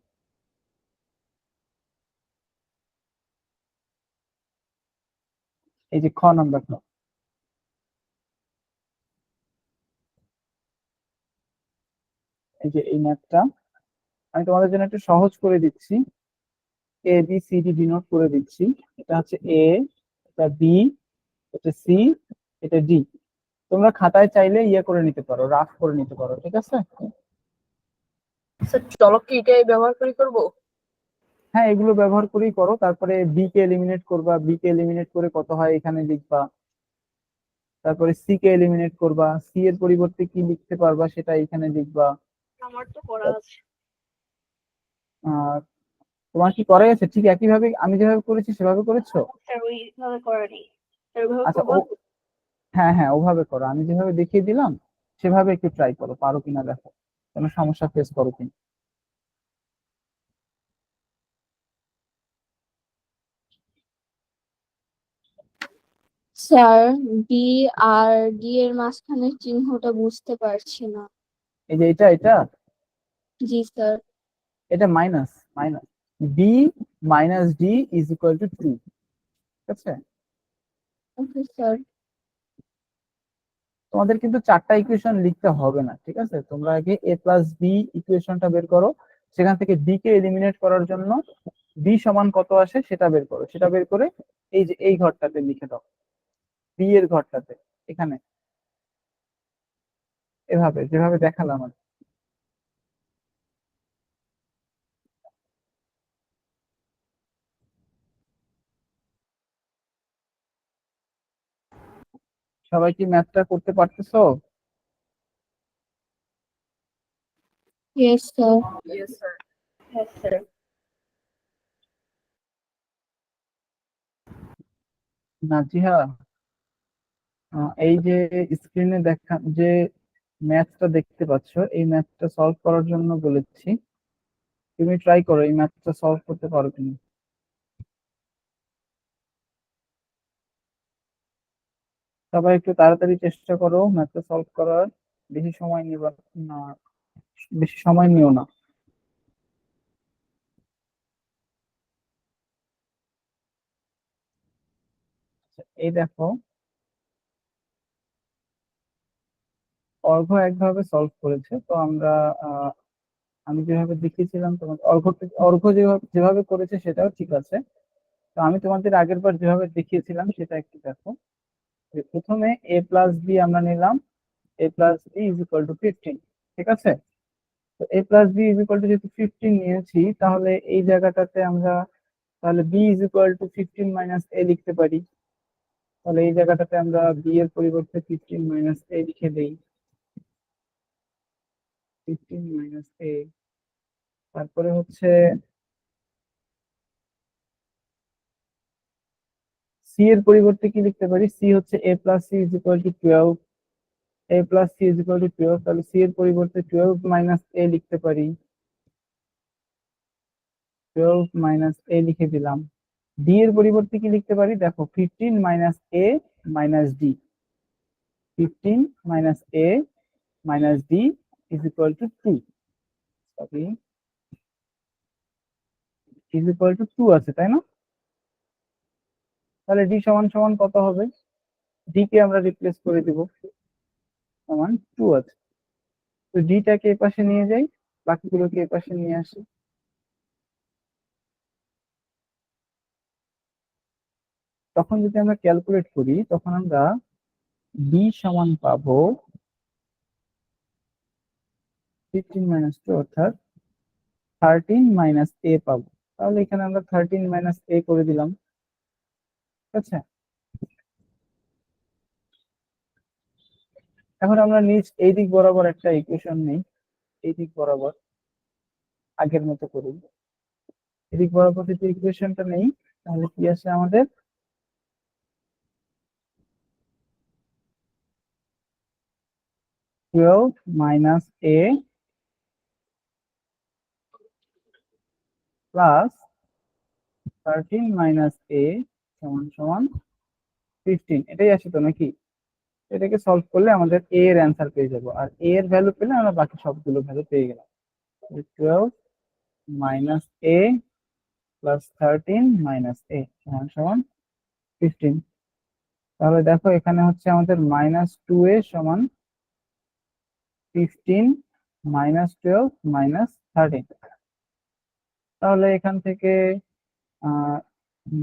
এই যে খ নাম্বারটা, এই যে এই ম্যাথটা আমি তোমাদের জন্য একটু সহজ করে দিচ্ছি, A B C D denote করে দিচ্ছি। এটা হচ্ছে এ, এটা বি, এটা সি, এটা ডি। তোমরা খাতায় চাইলে ইয়ে করে নিতে পারো, রাফ করে নিতে পারো, ঠিক আছে? স্যার চলক কি এটাই ব্যবহার করে করব? হ্যাঁ, এগুলো ব্যবহার করেই করো, তারপরে বি কে এলিমিনেট করবা, বি কে এলিমিনেট করে কত হয় এখানে লিখবা, তারপরে সি কে এলিমিনেট করবা, সি এর পরিবর্তে কি লিখতে পারবা সেটা এখানে লিখবা। আমার তো করা আছে। আর তোমার কি করা গেছে ঠিক একই ভাবে আমি যেভাবে করেছি সেভাবে করেছো? স্যার ওইভাবে করা নেই, স্যার ওইভাবে আচ্ছা, করবো। হ্যাঁ হ্যাঁ ওভাবে করো, আমি যেভাবে দেখিয়ে দিলাম সেভাবে একটু ট্রাই করো, পারো কিনা দেখো, কোনো সমস্যা ফেস করো কিনা। স্যার, বি আর ডি এর মাঝখানের চিহ্নটা বুঝতে পারছি না। এই যে এটা জি স্যার। এটা minus, minus B minus D is equal to 2, ঠিক আছে? Okay sir. তোমাদের কিন্তু চারটা ইকুয়েশন লিখতে হবে না, ঠিক আছে? তোমরা আগে এ প্লাস বি ইকুয়েশনটা বের করো, সেখান থেকে ডি কে এলিমিনেট করার জন্য বি সমান কত আসে সেটা বের করো, সেটা বের করে এই যে এই ঘরটাতে লিখে দাও, বি এর ঘরটাতে, এখানে এভাবে যেভাবে দেখালাম আর কি। সবাই কি ম্যাথটা করতে পারতেছো? Yes sir. Yes sir. হ্যাঁ স্যার। নাজিহা, এই যে স্ক্রিনে দেখা যে ম্যাথটা দেখতে পাচ্ছ, এই ম্যাথটা সলভ করার জন্য বলেছি, তুমি ট্রাই করো এই ম্যাথটা সলভ করতে পারো কিনা। সবাই একটু তাড়াতাড়ি চেষ্টা করো ম্যাথটা সলভ করার, বেশি সময় নিবা না, বেশি সময় নিও না। আচ্ছা, এই দেখো, অর্ঘ্য একভাবে সলভ করেছে, তো আমরা আমি যেভাবে দেখিয়েছিলাম তোমাদের অর্ঘ যেভাবে যেভাবে করেছে সেটাও ঠিক আছে। তো আমি তোমাদের আগের বার যেভাবে দেখিয়েছিলাম সেটা একটু দেখো। যে প্রথমে a প্লাস বি আমরা নিলাম, a plus B is equal to 15, ঠিক আছে? তো a plus B is equal to যেহেতু 15 নিয়েছি, তাহলে এই জায়গাটাতে আমরা তাহলে b is equal to 15 minus a লিখতে পারি। তাহলে এই জায়গাটাতে আমরা b এর পরিবর্তে 15 মাইনাস a লিখে দেই। 15 মাইনাস a, তারপরে হচ্ছে c এর পরিবর্তে কি লিখতে পারি? c হচ্ছে a plus c is equal to 12, a plus c is equal to 12, তাহলে c এর পরিবর্তে 12 মাইনাস a লিখতে পারি। 12 মাইনাস a লিখে দিলাম। d এর পরিবর্তে কি লিখতে পারি? দেখো 15 minus a minus d, 15 minus a minus d is equal to 2, sorry is equal to 2 আছে, তাই না? তাহলে d সমান সমান কত হবে? d কে আমরা রিপ্লেস করে দিব, সমান 2 আছে। তো d টাকে এই পাশে নিয়ে যাই, বাকিগুলোকে এই পাশে নিয়ে আসি। তখন যদি আমরা ক্যালকুলেট করি তখন আমরা b সমান পাবো 15 মাইনাস 2 অর্থাৎ 13 মাইনাস a পাবো। তাহলে এখানে আমরা 13 মাইনাস a করে দিলাম, ঠিক আছে? এখন আমরা নিচ এই দিক বরাবর একটা ইকুয়েশন নেই, এই দিক বরাবর আগের মতো করি। এদিক বরাবর যদি ইকুয়েশনটা নেই তাহলে কি আসে আমাদের? 12 minus a plus 13 minus a সমান সমান 15, এটাই আসে তো নাকি? এটাকে সলভ করলে আমাদের a এর অ্যান্সার পেয়ে যাবো, আর a এর ভ্যালু পেলে আমরা বাকি সবগুলো ভ্যালু পেয়ে গেলাম। 12 minus a plus 13 minus a সমান সমান 15। তাহলে দেখো এখানে হচ্ছে আমাদের মাইনাস 2a সমান 15 মাইনাস 12 মাইনাস 13। তাহলে এখান থেকে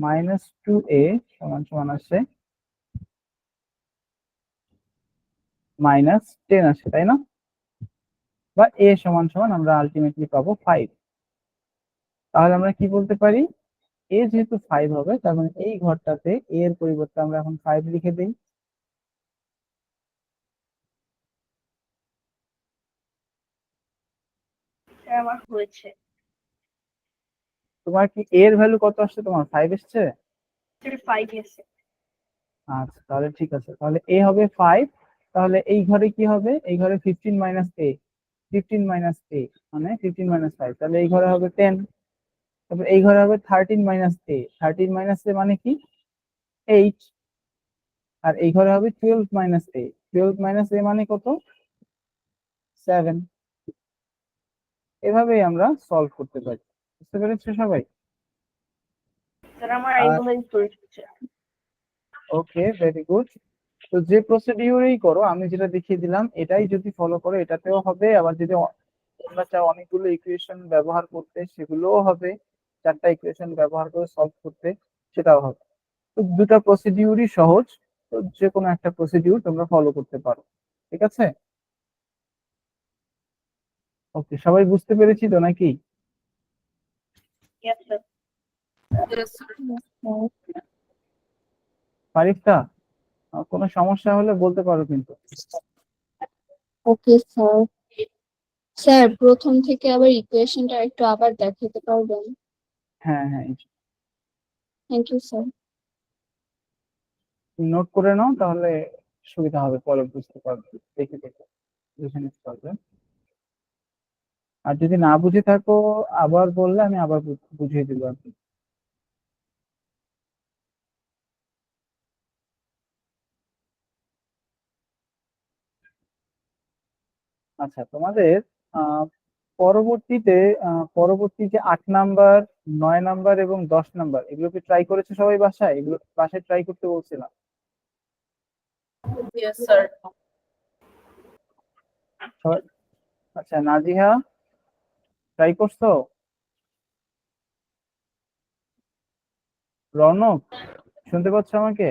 মাইনাস 2a সমান সমান আসছে মাইনাস 10 আসে, তাই না? বা a সমান সমান আমরা আলটিমেটলি পাবো 5। তাহলে আমরা কি বলতে পারি? a যেহেতু 5 হবে তার মানে এই ঘরটাতে a এর পরিবর্তে আমরা এখন 5 লিখে দিই। স্যার আমার হয়েছে। তোমার কি a এর ভ্যালু কত আসছে? তোমার 5 এসছে? 5 এসে। আচ্ছা তাহলে ঠিক আছে, তাহলে a হবে 5। তাহলে এই ঘরে কি হবে? এই ঘরে 15 মাইনাস a, 15 মাইনাস a মানে 15 মাইনাস 5, তাহলে এই ঘরে হবে 10। তারপর এই ঘরে হবে 13 মাইনাস a, 13 মাইনাস a মানে কি? 8। আর এই ঘরে হবে 12 মাইনাস a, 12 মাইনাস a মানে কত? 7। এভাবেই আমরা সলভ করতে পারি। বুঝতে পেরেছো সবাই? স্যার আমার আর এগুলোই করেছে। ওকে, ভেরি গুড। তো যে প্রসিডিউরেই করো, আমি যেটা দেখিয়ে দিলাম এটাই যদি ফলো করো এটাতেও হবে, আবার যদি তোমরা চাও অনেকগুলো ইকুয়েশন ব্যবহার করতে সেগুলোও হবে, 4টা ইকুয়েশন ব্যবহার করে সলভ করতে সেটাও হবে। তো দুটো প্রসিডিউরই সহজ, তো যে কোনো একটা প্রসিডিউর তোমরা ফলো করতে পারো, ঠিক আছে? ওকে, সবাই বুঝতে পেরেছি তো নাকি? Yes, sir. ফারিফতা, কোনো সমস্যা হলে বলতে পারো কিন্তু। Okay sir. স্যার প্রথম থেকে আবার ইকুয়েশনটা একটু আবার দেখাতে পারবেন? হ্যাঁ হ্যাঁ, থ্যাংক ইউ স্যার। নোট করে নাও তাহলে সুবিধা হবে, পরে বুঝতে পারবে, দেখে দেখে বুঝে নিতে পারবে। আর যদি না বুঝে থাকো আবার বললে আমি আবার বুঝিয়ে দিবো আর কি। আচ্ছা তোমাদের আহ পরবর্তীতে পরবর্তী যে 8 নাম্বার, 9 নাম্বার এবং 10 নাম্বার এগুলো কি ট্রাই করেছো সবাই বাসায়? এগুলো বাসায় ট্রাই করতে বলছিলাম। Yes, sir. সবাই, আচ্ছা নাজিহা, ট্রাই করছো? রৌনক, শুনতে পাচ্ছ আমাকে?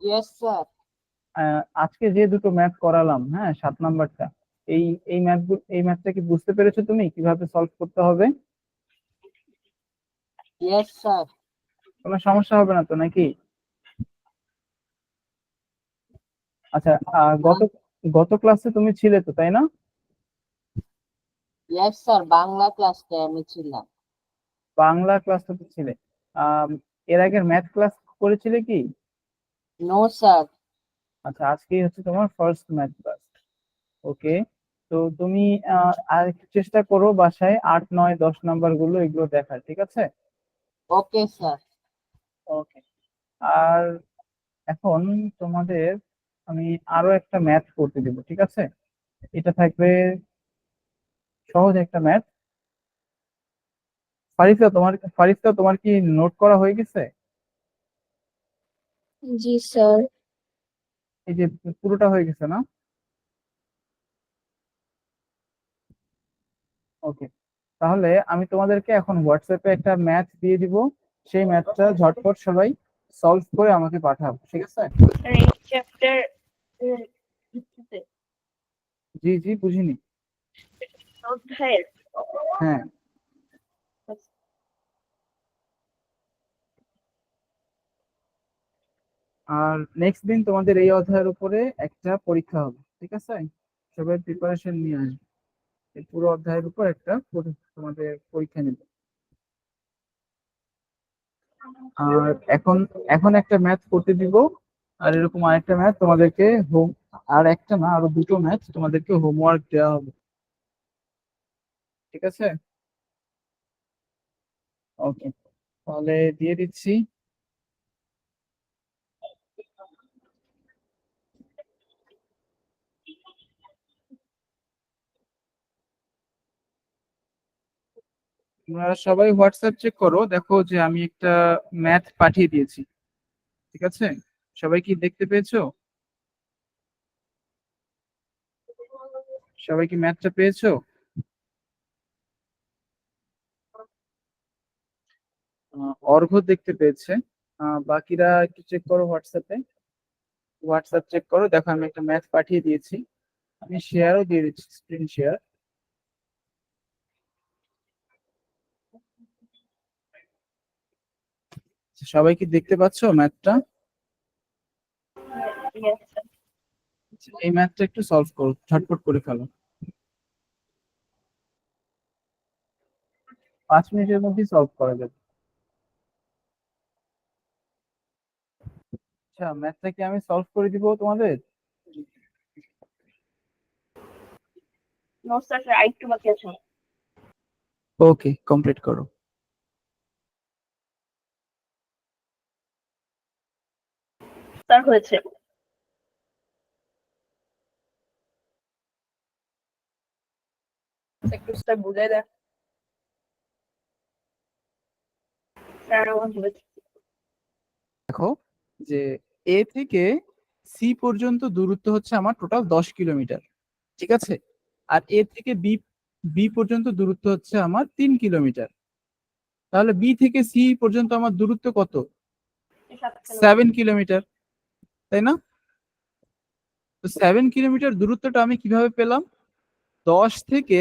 Yes sir. আজকে যে দুটো ম্যাথ করালাম, হ্যাঁ, 7 নাম্বারটা, এই এই ম্যাথটা কি বুঝতে পেরেছো তুমি কিভাবে সলভ করতে হবে? Yes sir. কোনো সমস্যা হবে না তো নাকি? আচ্ছা, গত গত ক্লাসে তুমি ছিলে তো, তাই না? ইয়েস স্যার, বাংলা ক্লাসে আমি ছিলাম। বাংলা ক্লাসে তো ছিলে। আম, এর আগের ম্যাথ ক্লাস করেছিলে কি? No sir. আচ্ছা, আজকেই হচ্ছে তোমার ফার্স্ট ম্যাথ ক্লাস। ওকে। তো তুমি আর একটু চেষ্টা করো বাসায় 8, 9, 10 নাম্বার গুলো এগুলো দেখার, ঠিক আছে? Okay sir. ওকে। আর এখন তোমাদের আমি আরো একটা ম্যাথ করতে দেবো, ঠিক আছে? এটা থাকবে সহজ একটা ম্যাথ। ফারিস্তা, তোমার কি নোট করা হয়ে গেছে? জি স্যার। এই যে পুরোটা হয়ে গেছে না? ওকে। তাহলে আমি তোমাদেরকে এখন হোয়াটসঅ্যাপে একটা ম্যাথ দিয়ে দিব, সেই ম্যাথটা ঝটপট সবাই সলভ করে আমাকে পাঠাবো, ঠিক আছে? এই চ্যাপ্টার জি জি, বুঝিনি। অধ্যায়ের হ্যাঁ। আর নেক্সট দিন তোমাদের এই অধ্যায়ের উপরে একটা পরীক্ষা হবে, ঠিক আছে? সবাই প্রিপারেশন নিয়ে আসবে, এই পুরো অধ্যায়ের উপর একটা তোমাদের পরীক্ষা নেবে। আর এখন এখন একটা ম্যাথ করতে দিব, আর এরকম আরেকটা ম্যাথ তোমাদেরকে হোম, আর একটা না, আরো দুটো ম্যাথ তোমাদেরকে হোমওয়ার্ক দেওয়া হবে, ঠিক আছে? ওকে, তাহলে দিয়ে দিচ্ছি। তোমরা সবাই হোয়াটসঅ্যাপ চেক করো, দেখো যে আমি একটা ম্যাথ পাঠিয়ে দিয়েছি, ঠিক আছে? সবাই কি দেখতে পেয়েছো? সবাই কি ম্যাথটা পেয়েছো? অর্ঘ্য দেখতে পেয়েছে। বাকিরা একটু চেক করো হোয়াটসঅ্যাপে। হোয়াটসঅ্যাপ চেক করো, দেখো আমি একটা ম্যাথ পাঠিয়ে দিয়েছি। আমি শেয়ারও দিয়ে দিচ্ছি, স্ক্রিন শেয়ার। সবাই কি দেখতে পাচ্ছো ম্যাথটা? এই ম্যাথটা একটু সলভ করো, ঝটপট করে ফেলো। 5 মিনিটের মধ্যেই সলভ করা যাবে। আচ্ছা, ম্যাথটা কি আমি সলভ করে দিব তোমাদের? নো স্যার, আরেকটু বাকি আছে। ওকে, কমপ্লিট করো। স্যার হয়েছে। একটু স্যার বুঝাই দেন। স্যার আমার হয়েছে। দেখো যে এ থেকে সি পর্যন্ত দূরত্ব হচ্ছে আমার টোটাল 10 কিলোমিটার, ঠিক আছে? আর এ থেকে বি বি পর্যন্ত দূরত্ব হচ্ছে আমার 3 কিলোমিটার। তাহলে বি থেকে সি পর্যন্ত আমার দূরত্ব কত? 7 কিলোমিটার, তাই না? তো 7 কিলোমিটার দূরত্বটা আমি কিভাবে পেলাম? 10 থেকে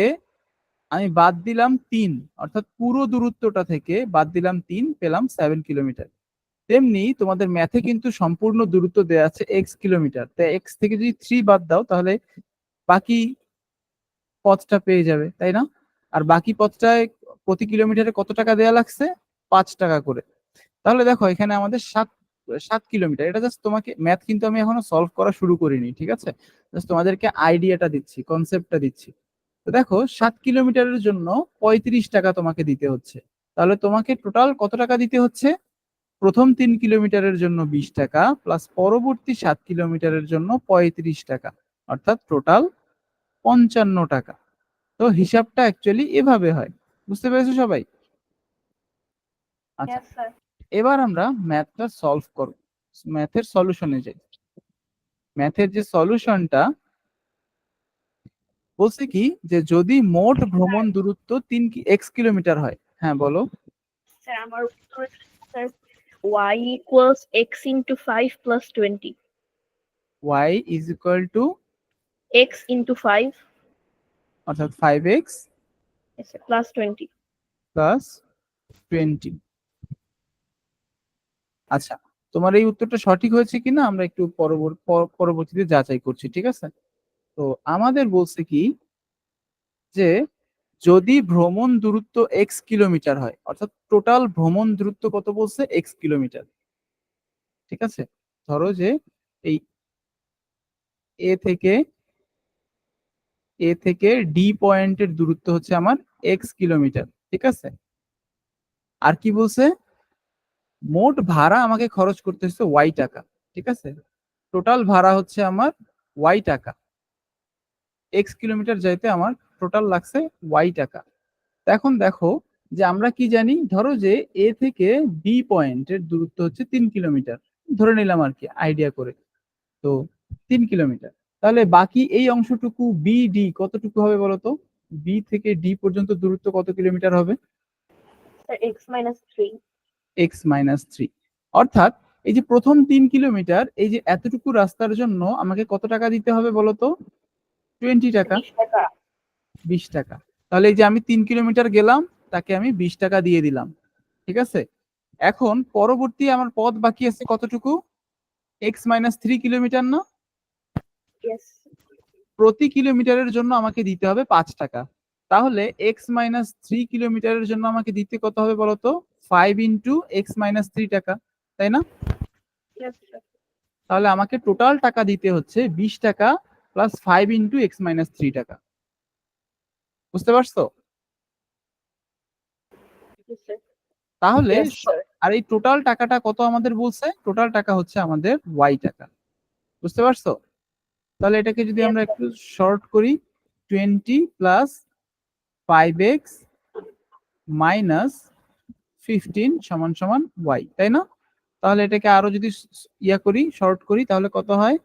আমি বাদ দিলাম 3, অর্থাৎ পুরো দূরত্বটা থেকে বাদ দিলাম 3, পেলাম 7 কিলোমিটার। তেমনি তোমাদের ম্যাথে কিন্তু সম্পূর্ণ দূরত্ব দেওয়া আছে x কিলোমিটার, তাই x থেকে যদি 3 বাদ দাও তাহলে বাকি পথটা পেয়ে যাবে, তাই না? আর বাকি পথটায় প্রতি কিলোমিটারে কত টাকা দেওয়া লাগছে? 5 টাকা করে। তাহলে দেখো এখানে আমাদের 7 7 কিলোমিটার। এটা জাস্ট তোমাকে ম্যাথ, কিন্তু আমি এখনো সলভ করা শুরু করিনি, ঠিক আছে? জাস্ট তোমাদেরকে আইডিয়াটা দিচ্ছি, কনসেপ্টটা দিচ্ছি। তো দেখো 7 কিলোমিটারের জন্য 35 টাকা তোমাকে দিতে হচ্ছে। তাহলে তোমাকে টোটাল কত টাকা দিতে হচ্ছে? প্রথম 3 কিলোমিটারের জন্য 20 টাকা, প্লাস পরবর্তী 7 কিলোমিটারের জন্য 35 টাকা, অর্থাৎ টোটাল 55 টাকা। তো হিসাবটা অ্যাকচুয়ালি এভাবে হয়। বুঝতে পেরেছো সবাই? আচ্ছা, Yes, sir. এবার আমরা ম্যাথটা সলভ করব, ম্যাথের সলিউশনে যাই। ম্যাথের যে সলিউশনটা, বলছে কি যে যদি মোট ভ্রমণ দূরত্ব 3x কিলোমিটার হয়, হ্যাঁ বলো। স্যার আমার উত্তর sir y equals x into 5 plus 20 y is equal to x into 5 অর্থাৎ 5x plus 20 প্লাস 20। আচ্ছা, তোমার এই উত্তরটা সঠিক হয়েছে কিনা আমরা একটু পরবর্তীতে যাচাই করছি, ঠিক আছে? তো আমাদের বলছে কি যে যদি ভ্রমণ দূরত্ব এক্স কিলোমিটার হয়, অর্থাৎ টোটাল ভ্রমণ দূরত্ব কত বলছে, এক্স কিলোমিটার, ঠিক আছে? ধরো যে এই এ থেকে ডি পয়েন্টের দূরত্ব হচ্ছে আমার এক্স কিলোমিটার, ঠিক আছে? আর কি বলছে, মোট ভাড়া আমাকে খরচ করতে হচ্ছে ওয়াই টাকা, ঠিক আছে? টোটাল ভাড়া হচ্ছে আমার ওয়াই টাকা, এক্স কিলোমিটার যাইতে আমার টোটাল লাগছে ওয়াই টাকা। তো এখন দেখো যে আমরা কি জানি, ধরো যে এ থেকে বি পয়েন্টের দূরত্ব হচ্ছে 3 কিলোমিটার, ধরে নিলাম আর কি আইডিয়া করে। তো 3 কিলোমিটার, তাহলে বাকি এই অংশটুকু বি ডি কতটুকু হবে বলতো? বি থেকে ডি পর্যন্ত দূরত্ব কত কিলোমিটার হবে? Sir x minus 3 x-3। অর্থাৎ এই যে প্রথম 3 কিলোমিটার, এই যে এতটুকু রাস্তার জন্য আমাকে কত টাকা দিতে হবে বলতো? 20 টাকা, 20 টাকা 20 টাকা। তাহলে এই যে আমি 3 কিলোমিটার গেলাম, তাকে আমি 20 টাকা দিয়ে দিলাম, ঠিক আছে? এখন পরবর্তী আমার পথ বাকি আছে কতটুকু? x-3 কিলোমিটার না? yes প্রতি কিলোমিটারের জন্য আমাকে দিতে হবে 5 টাকা। তাহলে x-3 কিলোমিটারের জন্য আমাকে দিতে কত হবে বলতো? 5 ইন্টু x-3 টাকা, তাই না? yes sir তাহলে আমাকে টোটাল টাকা দিতে হচ্ছে 20 টাকা প্লাস 5 ইন্টু x-3 টাকা। বুঝতে পারছো? yes sir তাহলে yes sir আর এই টোটাল টাকাটা কত আমাদের বলছে? টোটাল টাকা হচ্ছে আমাদের ওয়াই টাকা। বুঝতে পারছো? তাহলে এটাকে যদি yes আমরা sir একটু শর্ট করি, 20 প্লাস 5x মাইনাস 15 সমান সমান ওয়াই, তাই না? তাহলে এটাকে আরো যদি ইয়া করি, শর্ট করি, তাহলে কত হয়?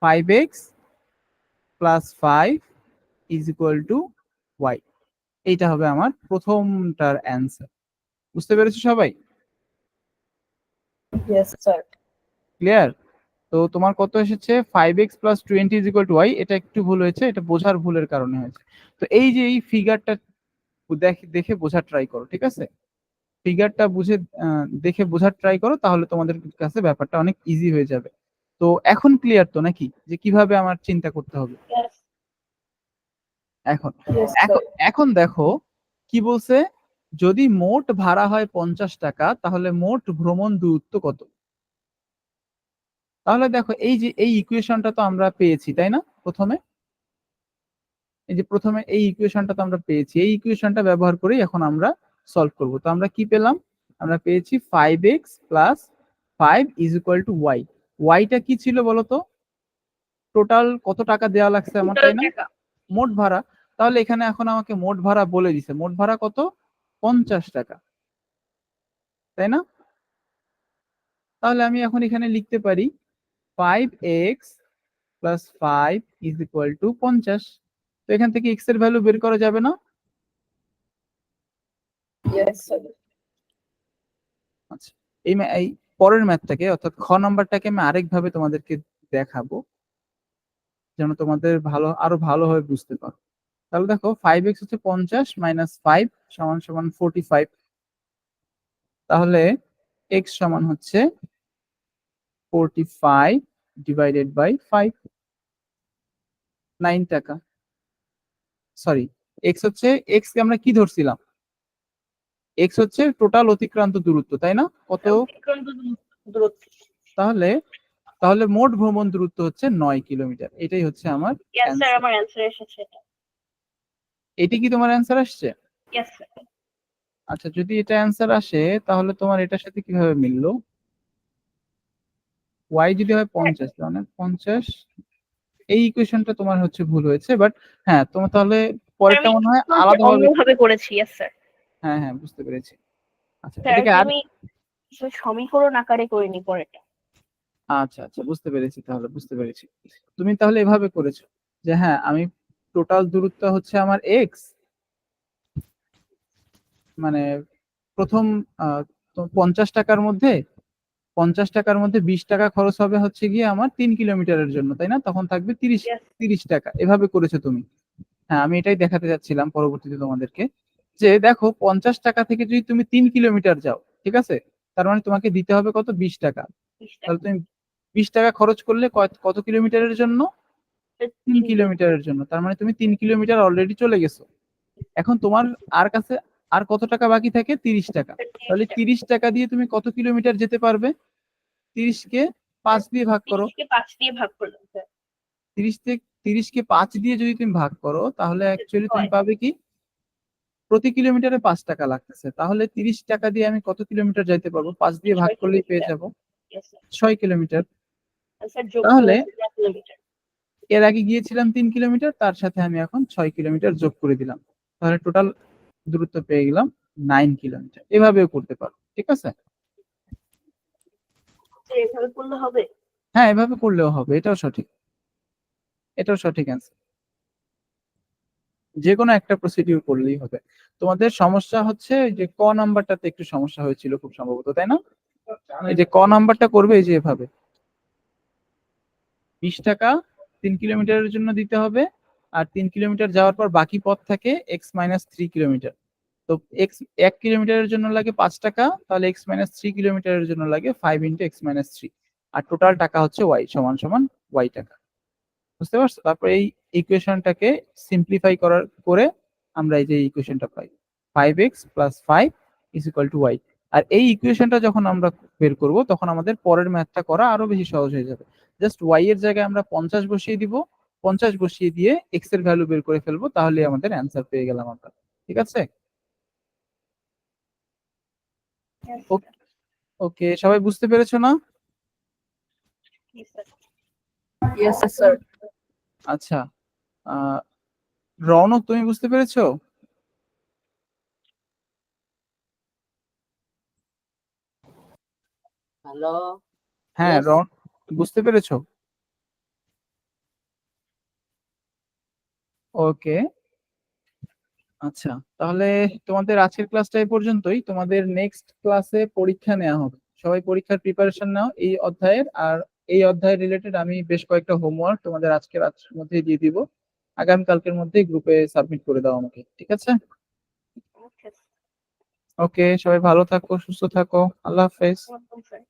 5x plus 5 is equal to Y. এইটা হবে আমার প্রথমটার অ্যান্সার। বুঝতে পেরেছো সবাই? yes sir clear? তো তোমার কত এসেছে? 5x plus 20 is equal to Y. এটা একটু ভুল হয়েছে, এটা বোঝার ভুলের কারণে হয়েছে। তো এই যে এই ফিগারটা দেখে বোঝার ট্রাই করো, ঠিক আছে? ফিগারটা বুঝে দেখে বোঝার ট্রাই করো, তাহলে তোমাদের কাছে ব্যাপারটা অনেক ইজি হয়ে যাবে। তো এখন ক্লিয়ার তো নাকি যে কিভাবে আমার চিন্তা করতে হবে? yes এখন yes এখন sir এখন দেখো কি বলছে, যদি মোট ভাড়া হয় 50 টাকা, তাহলে মোট ভ্রমণ দূরত্ব কত? তাহলে দেখো এই যে এই ইকুয়েশনটা তো আমরা পেয়েছি, তাই না? প্রথমে এই ইকুয়েশনটা তো আমরা পেয়েছি, এই ইকুয়েশনটা ব্যবহার করেই এখন আমরা সলভ করব। তো আমরা কি পেলাম? আমরা পেয়েছি 5x plus 5 is equal to Y. ওয়াইটা কি ছিল বলতো? টোটাল কত টাকা দেওয়া লাগছে আমার, total তাই না? টাকা মোট ভাড়া। তাহলে এখানে এখন আমাকে মোট ভাড়া বলে দিছে, মোট ভাড়া কত? 50 টাকা, তাই না? তাহলে আমি এখন এখানে লিখতে পারি 5x plus 5 is equal two 50। তো এখান থেকে x এর ভ্যালু বের করা যাবে না? yes sir আচ্ছা, এই পরের ম্যাথটাকে অর্থাৎ খ নাম্বারটাকে আমি আরেকভাবে তোমাদেরকে দেখাবো, যেন তোমাদের আরো ভালোভাবে বুঝতে পারো। তাহলে দেখো 5x হচ্ছে 50 মাইনাস 5 সমান সমান 45। তাহলে x সমান হচ্ছে 45 ডিভাইডেড বাই 5, 9 টাকা। সরি, x হচ্ছে, x কে আমরা কি ধরছিলাম? x হচ্ছে টোটাল অতিক্রান্ত দূরত্ব, তাই না? কত? অতিক্রান্ত দূরত্ব তাহলে তাহলে মোট ভ্রমণ দূরত্ব হচ্ছে 9 কিলোমিটার। এটাই হচ্ছে আমার yes sir অ্যান্সার। আমার অ্যান্সার এসেছে এটা এটি কি তোমার অ্যান্সার আসছে? yes sir আচ্ছা, যদি এটা অ্যান্সার আসে তাহলে তোমার এটার সাথে কিভাবে মিললো? y যদি হয় 50, তাহলে 50, এই ইকুয়েশনটা তোমার হচ্ছে ভুল হয়েছে, বাট হ্যাঁ তোমার তাহলে পরেরটা আমি মনে হয় একটু আলাদাভাবে। অন্যভাবে করেছি yes sir হ্যাঁ হ্যাঁ, বুঝতে পেরেছি। আচ্ছা, স্যার এটাকে আর আমি সমীকরণ আকারে করিনি পরেরটা আচ্ছা আচ্ছা, বুঝতে পেরেছি, তাহলে বুঝতে পেরেছি। তুমি তাহলে এভাবে করেছো যে হ্যাঁ আমি টোটাল দূরত্ব হচ্ছে আমার এক্স, মানে প্রথম 50 টাকার মধ্যে 20 টাকা খরচ হবে হচ্ছে গিয়ে আমার 3 কিলোমিটারের জন্য, তাই না? তখন থাকবে 30 Yes. 30 টাকা। এভাবে করেছো তুমি। হ্যাঁ, আমি এটাই দেখাতে যাচ্ছিলাম পরবর্তীতে তোমাদেরকে, যে দেখো 50 টাকা থেকে যদি তুমি 3 কিলোমিটার যাও, ঠিক আছে, তার মানে তোমাকে দিতে হবে কত? 20 টাকা। 20 টাকা। তাহলে তুমি 20 টাকা খরচ করলে কত কিলোমিটারের জন্য? 3 কিলোমিটারের জন্য। তার মানে তুমি 3 কিলোমিটার অলরেডি চলে গেছো। এখন তোমার আর কাছে আর কত টাকা বাকি থাকে? 30 টাকা। তাহলে 30 টাকা দিয়ে তুমি কত কিলোমিটার যেতে পারবে? 30কে 5 দিয়ে ভাগ করো। 30 কে 5 দিয়ে ভাগ করলাম স্যার। 30কে 5 দিয়ে যদি তুমি ভাগ করো, তাহলে অ্যাকচুয়ালি তুমি হয়। পাবে কি? প্রতি কিলোমিটারে 5 টাকা লাগতেছে। তাহলে 30 টাকা দিয়ে আমি কত কিলোমিটার যাইতে পারবো? 5 দিয়ে ভাগ 6 করলেই পেয়ে কিলোমিটার। যাবো Yes, sir. 6 কিলোমিটার। স্যার যোগ তাহলে করে 1 কিলোমিটার। এর আগে গিয়েছিলাম 3 কিলোমিটার, তার সাথে আমি এখন 6 কিলোমিটার যোগ করে দিলাম। তাহলে টোটাল দূরত্ব পেয়ে গেলাম 9 কিলোমিটার। এভাবেও করতে পারো, ঠিক আছে? স্যার এভাবে করলে হবে? হ্যাঁ, এভাবে করলেও হবে, এটাও সঠিক, এটাও সঠিক অ্যান্সার। যে কোনো একটা প্রসিডিউর করলেই হবে। তোমাদের সমস্যা হচ্ছে যে ক নাম্বারটাতে একটু সমস্যা হয়েছিল খুব সম্ভবত, তাই না? এই যে ক নাম্বারটা করবে এই যে এভাবে 20 টাকা 3 কিলোমিটারের জন্য দিতে হবে, আর 3 কিলোমিটার যাওয়ার পর বাকি পথ থাকে x-3 কিলোমিটার। তো এক্স 1 কিলোমিটারের জন্য লাগে 5 টাকা, তাহলে x-3 কিলোমিটারের জন্য লাগে 5 × x-3, আর টোটাল টাকা হচ্ছে y সমান সমান y টাকা। বুঝতে পারছো? তারপর এই ইকুয়েশনটাকে সিম্পলিফাই করে আমরা এই যে ইকুয়েশনটা পাই 5x + 5 = y। আর এই ইকুয়েশনটা যখন আমরা বের করব, তখন আমাদের পরের ম্যাথটা করা আরো বেশি সহজ হয়ে যাবে। জাস্ট y এর জায়গায় আমরা 50 বসিয়ে দিব, 50 বসিয়ে দিয়ে x এর ভ্যালু বের করে ফেলবো, তাহলে আমাদের অ্যান্সার পেয়ে গেলাম আমরা। ঠিক আছে? Yes, ওকে, সবাই বুঝতে পেরেছো না? sir. Yes, sir. আচ্ছা, রৌনক তুমি বুঝতে পেরেছো? হ্যালো, হ্যাঁ, Yes. বুঝতে পেরেছো? ওকে, আচ্ছা, তাহলে তোমাদের আজকের ক্লাসটা এই পর্যন্তই। তোমাদের নেক্সট ক্লাসে পরীক্ষা নেওয়া হবে। সবাই পরীক্ষার প্রিপারেশন নাও এই অধ্যায়ের। আর এই অধ্যায় রিলেটেড আমি বেশ কয়েকটা হোমওয়ার্ক তোমাদের আজকের মধ্যে দিয়ে দিব। আগামী কালকের মধ্যেই গ্রুপে সাবমিট করে দাও আমাকে, ঠিক আছে? Okay, ওকে, সবাই ভালো থাকো, সুস্থ থাকো, আল্লাহ হাফেজ। welcome, sir.